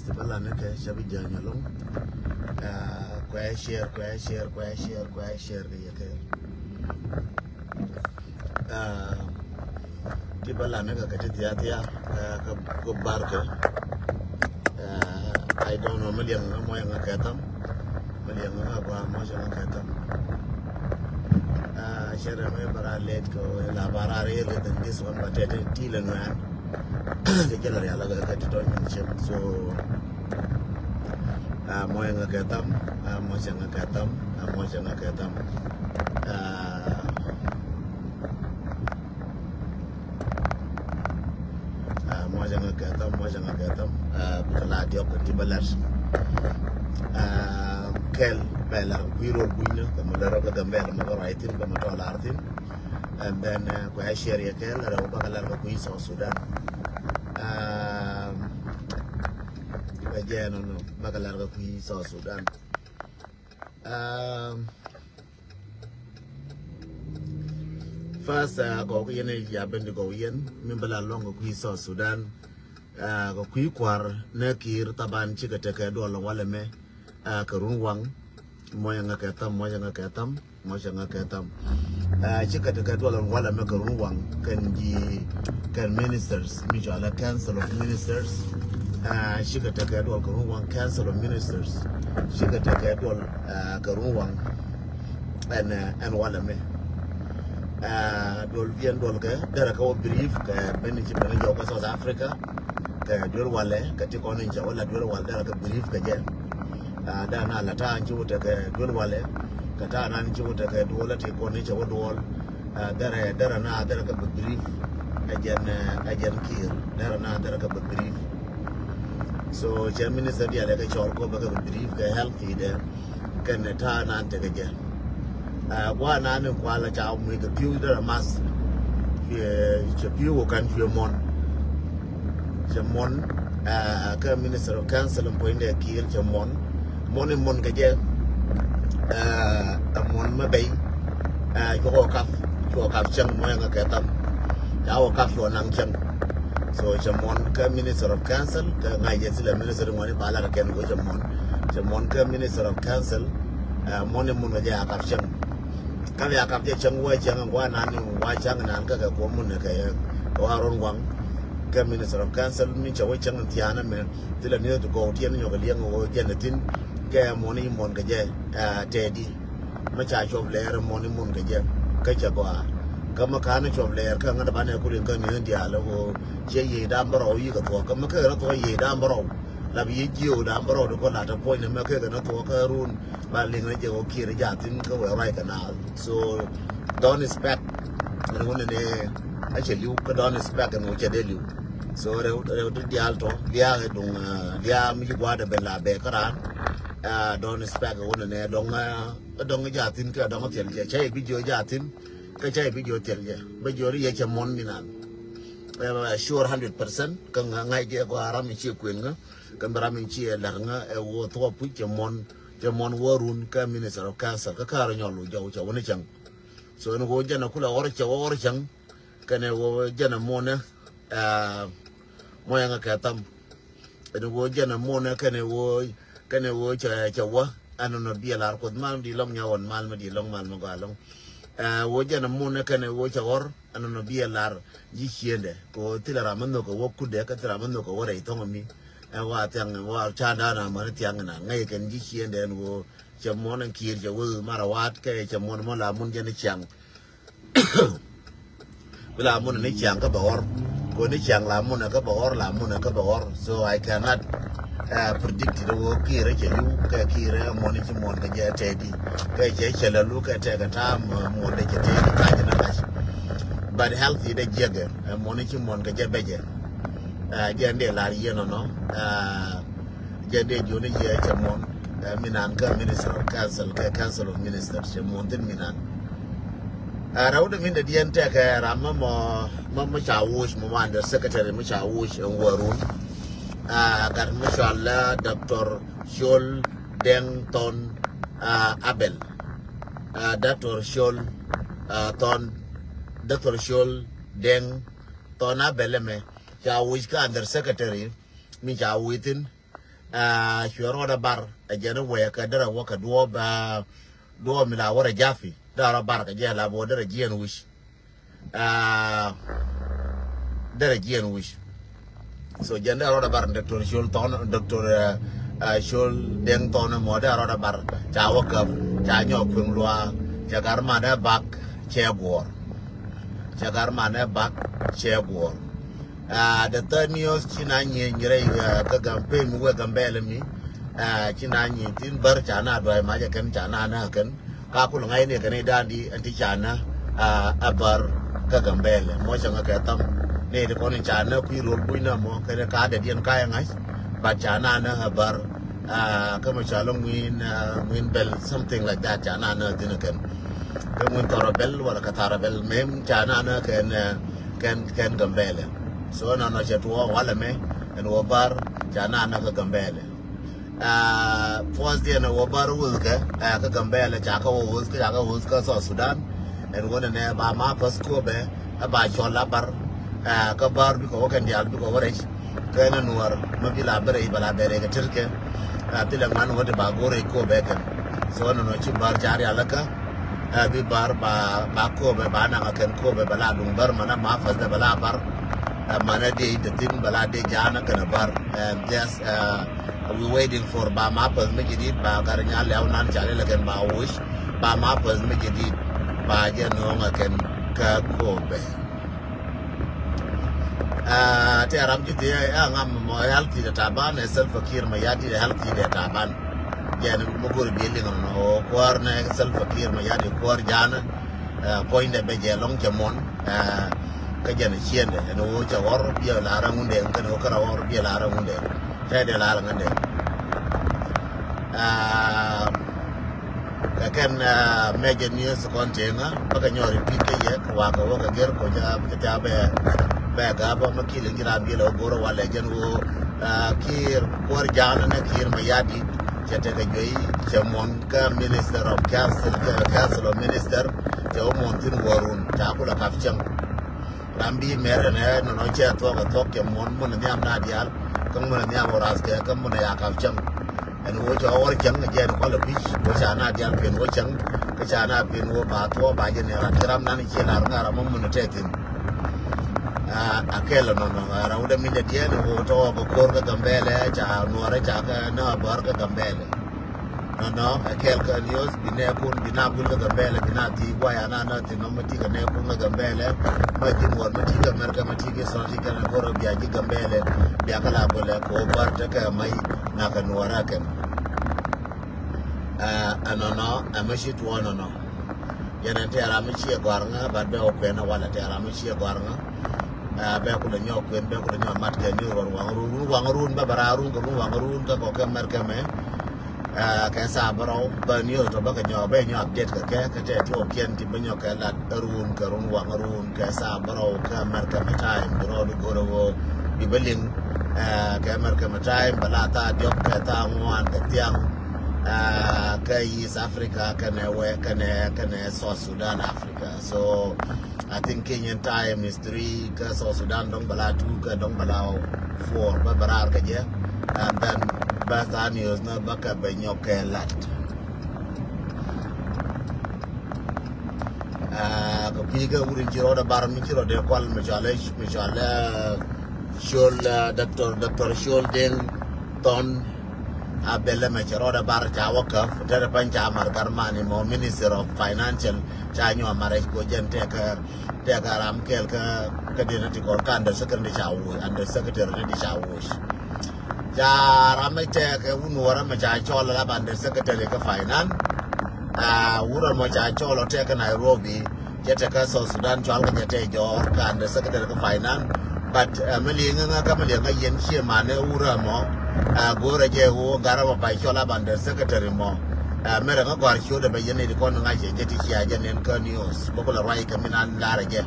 Tibalane ke shabi janya long share ke Tibalane ka kati tiya ka bar ke I don't know million mo yang katam million ba mo yang katam share me bara let ko la bara re than this one but it tilan man the killer ya la ka to so mo yang katam mo yang katam mo yang katam mo yang katam kala diop ti balas kel bela wiro buina kama daro ka gambela ma raitin kama to alartin and then ko share ya kel ra ba kala ko iso Sudan again no ba kala ko iso Sudan first ko yene ya bendi ko yen min bala longo ko iso Sudan ko kwar ne kir taban ci ka take do wala me karun wang moya nga katam chika taka dola wala me karun wang kan ministers mi jala council of ministers chika taka dola karun wang council of ministers chika taka dola karun wang and wala me dol bien dol ka dara ka brief ka ben ci ben yo ka South Africa ka dol wala ka ti ko ninja wala dol wala dara ka brief ka je da na la ta anji wuta ka dol wale ka ta na anji wuta ka dole te ko ne jawo dol dara na dara ka brief ajan kir dara ka brief so je minister dia da ka chor ko ba ka brief ka healthy de kan ta na ta ga je wa na ne kwala cha mu ga piu da mas je piu kan fi mon ka minister of council point de kir je mon ga je mon ma bay ko kaf chang mo nga ka tam ko kaf lo nang chang so jamon ka minister of council ka ngai je sila minister mo ni bala ka ken go jamon ka minister of council mon ga je kaf chang ka ya kaf je chang wa chang wa na ni wa chang nan ka ko mun ka ya wa ron wang ka minister of council mi cha wa chang tiana me sila ni to go tian yo ga liang go je na tin ke moni mon ga je tedi ma cha chob ler moni mon ga je ka cha kwa ka ma ka na chob ler ka ngada bane ku rin ka ni dia lo go je ye da mbaro yi ka to ka ma ka na to ye da mbaro la bi ji o da mbaro ko la ta po ni ma ka na to ka run ba ling na je go ki ra ja tin ka wa right na so don't expect ni wona ne a che liu ka don't expect no che de liu so re di alto dia dung dia mi gwa da bella be kara don't expect wona ne dong jatin ka dong tel je chai video jatin ka chai video tel je ba jori ye chamon minan sure 100% ka ngai je ko aram chi kwen nga ka baram chi lar nga e wo to pu chamon warun ka minister of council ka karo nyolu jaw cha wona chang so no go jana kula or chang ka ne wo jana mona moya nga ka tam no go jana mona ka ne wo cha wa anono dia lar ko mal di long nyawon mal ma di long mal ma galong wo jana mona ka ne wo cha or anono dia lar ji chiende ko tilara mando ko wo kude ka tilara mando ko wore to mi wa tang wa cha da na ma tiang na ngai ken ji chiende wo cha mona kir ja wo marawat ke cha mona mo la mun jana chang bila mun ni chang ka bor ko ni chang la mun ka bor so I cannot predict the work here che lu ka kire mo ni mon ka je tedi ka je chela lu ka te ka ta mo de je tedi ka je na ka but healthy de jege mo ni mon ka je beje jende la ye no jende joni je che mon minan ka minister of council of ministers che mon tin minan rawda min da dianta ka ramma mo chawush mo wanda secretary mo chawush en warun gar mashallah Dr. Shol Deng Ton Abel Dr. Shol Deng Ton Abel me chawush ka under secretary mi chawitin shuro da bar a jere we ka dara waka do mi la wara jafi da bar ka je la bo dara jiyan wish dara jiyan wish so jende ro bar Dr. Shul ton Dr. Shul deng ton mo da ro bar cha waka cha nyo kun lwa cha garma da bak chebor cha garma da bak chebor the third news china nyi nyire ka gampe mu we gambele mi china nyi tin bar chana do ma ja kan chana na kan ka ku ngai ne kan dandi anti chana abar ka gambele mo changa ka tam ne de kon chana ku ro ku na mo ka de dien ka ngai ba chana na abar ka mo chalong win bell something like that chana na tin kan ka mun torabel wala ka tarabel mem chana na kan gambele so na chetua wala me en wabar chana na ka gambele first day na wabar wulka ka gambele cha ka wulka so Sudan en wona ne ba ma pasko be ba chola bar ka bar bi ko kan dial bi ko wore ka na nuar ma bi la bare ga tirke tilang man wode ba gore ko be kan so no chi bar jari alaka bi bar ba ko be ba na kan ko be bala dung bar mana ma fas da bala bar mana de the thing bala de jana kana bar and just we waiting for ba mapas me jidit ba garnya lew nan chale lagen ba wish ba mapas me jidit ba je no ngaken ka kobe te aram jiti ngam mo healthy de taban self fakir ma yadi healthy de taban jan mo gor bi lingo no kwar na self fakir ma yadi kwar jana point de be je long jamon ka jana chiende no cha wor bi la rangunde kan no kara wor bi la rangunde te de la rangunde kan major news container baka nyori pike ye wa ka woga ger ko ja be ga ba makile ngira bi lo goro wala jen wo kir kor jana na kir ma yadi jete ga joyi chamon ka minister of council of minister te o mon tin worun ta kula kafcham rambi mere ne no che to ga to ke mon mun ne am na dial kan mun ne am ras ke kan mun ya kafcham en wo jo wor chang je ko la bi ko cha na dial pen wo chang ka cha na pen wo ba to ba je ne ra kiram na ni che na ngara mun mun te tin akela no ra uda mi de tiene wo to ko kor ka gambele cha nuare cha ka na bar ka gambele no akel ka news bine kun bina bul ka gambele bina ti wa ya na ti no mati ka ne kun ka gambele ma ji mo mati ka mer ka mati ke so ti ka na goro biya ji gambele biya ka la bole ko bar ta ka mai na ka nuara ka anono amashi to no yana te ara mi chi gwarnga ba be o kwena wala te ara mi chi gwarnga be ko le nyok be ko le nyok mat ke ni wangrun ba bararun ko wangrun ka ko mer ke me ka sa baro ba ni to ba ka nyok be nyok update ka te to kien ti be nyok la run ka run wangrun ka sa baro ka mer ke me time bro do go ro bi beling ka mer ke me time bala ta diok ka ta ngwan ka tiang ka East Africa kana South Sudan Africa. So I think Kenyan time is 3 ka South Sudan dong bala 2 ka dong bala 4 ba barar ka je and then basta news na baka benyok lat ko piga uri jiro da bar mi jiro de kwal mi jale shol Dr. Shol den ton abele me jiro da bar ja wakaf da pancha mar garmani mo Minister of Financial cha nyo mare ko jente ka ram kel ka dina ti ko kan da secretary di chawu ja ram te ka unu wara ma cha chola la ban da secretary ka finance wura mo cha cholo te ka Nairobi jete ka South Sudan chol ka jete jo kan da secretary ka finance but malinga ka malinga yen che mane wura mo gore je wo garaba ba chola ban da secretary mo mere ka gwar show da bayyana da kon nga je ti ya janen ka news boko la rai ka minan lara je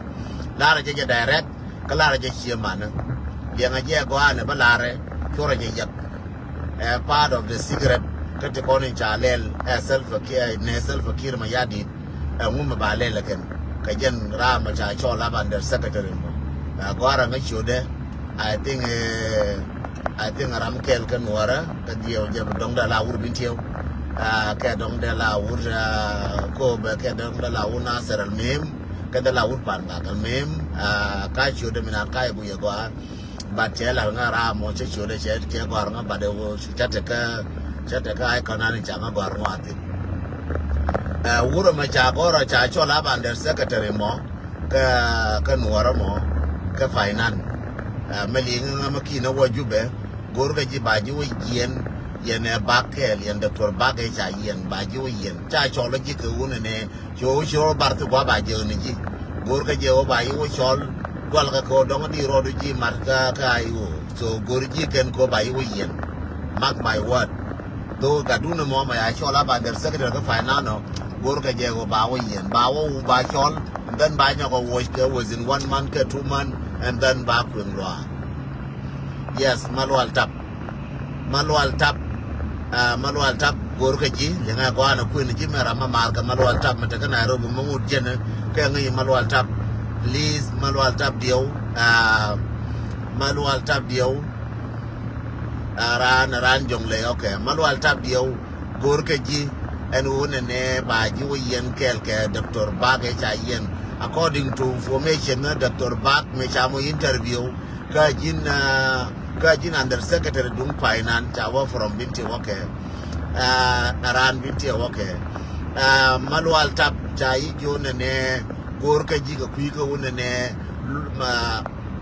direct ka lara je chi mana ya nga je go ana ba lare chora je yak part of the secret ka te kon chalel self care ma yadi ngum ba le laken ka jen ra ma cha chola ban da secretary mo gwara nga show de I think I think aram kel kan wara ka dio je dong da la ur bin tiyo ka dong da la ur ko ba ka dong da la una seral mem ka da la ur pan ga kal mem ka chu de mina ka bu ye gwa ba che la nga ra mo che chu de che ke gwa nga ba de wo cha te ka ai kana ni cha nga gwa ngwa ti wuro ma cha gora cha cho la ban der secretary mo ka nuara mo ka finance meli nga makina wa jube gorga ji baji wo yen bakel yen doctor bagay cha yen baji wo yen cha cholo ji ke wona ne cho bar to ba baji ne ji gorga je wo bayi wo chol gol ka ko dong di rodu ji marka ka ayu so gorji ken ko bayi wo yen mark my word do gaduna mo ma ya chola ba der secretary ka finance gorga je wo ba wo yen ba wo ba chol then ba nya ko wo ke was in 1 month ke 2 months and then back when law. Yes, manual tap gorka ji lenga ko ana ku ni jimera ma marka manual tap mata kana robo mu jene ka ngi manual tap please manual tap dio ran jong le okay manual tap dio gorka ji en wona ne ba ji wo yen kel ke Dr. Bag cha yen according to information Dr. Bag me chamo interview Gajin under secretary dung finance chawa from binti wake aran binti wake manual tap chai jone ne gorka jiga kuika wona ne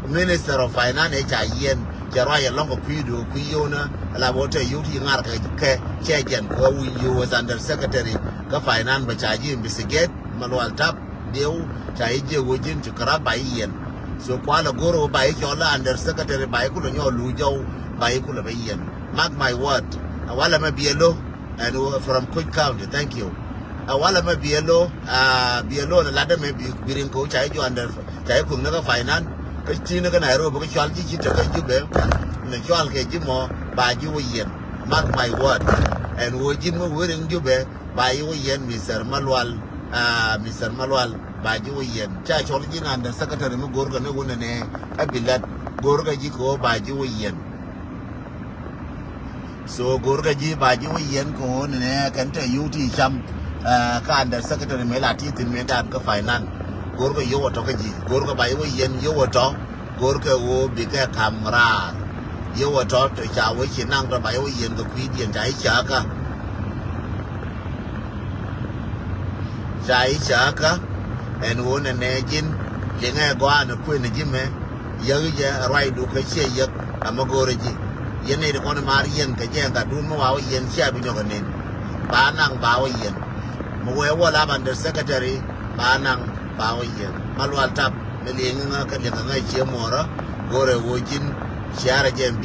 minister of finance cha yen jaraya longo kuido kuyona la bote yuti ngar ke chejen ko you was under secretary ka finance ba chaji investigate manual tap deu chai je wojin chukara bayen so kwala goro bai chola under secretary bai kulo nyo lujo bai kulo bayen mark my word awala ma bielo and from Cook County thank you awala ma bielo na lada me birin ko chai jo under chai kun na finance ka china ka Nairobi ka chal ji ta ka jube na chal ke jimo ba ji wo yen mark my word and wo jin mo werin jube bai wo yen Mr. Malwal baji wo yen cha chol ji na under secretary mu gorga ne wona ne abilat gorga ji ko baji wo yen so gorga ji baji wo yen ko ne kan ta yuti cham ka under secretary me la ti tin me dan ka finance gorga yo to ka ji gorga baji wo yen yo to gorga wo bi ka kamra yo to cha wo chi nang ra baji wo yen ko kwi dien dai cha ka en wona ne jin yenga gwa na ku ne jime yaje rai du ka che yak amagore ji yene de kono mar yen ka je ga dun mo wa yen sha bi nyoga ne ba nang ba wa yen mo we wala ban der secretary ba nang ba wa yen malwal tap me le nga ka le nga che mora gore wo jin shara je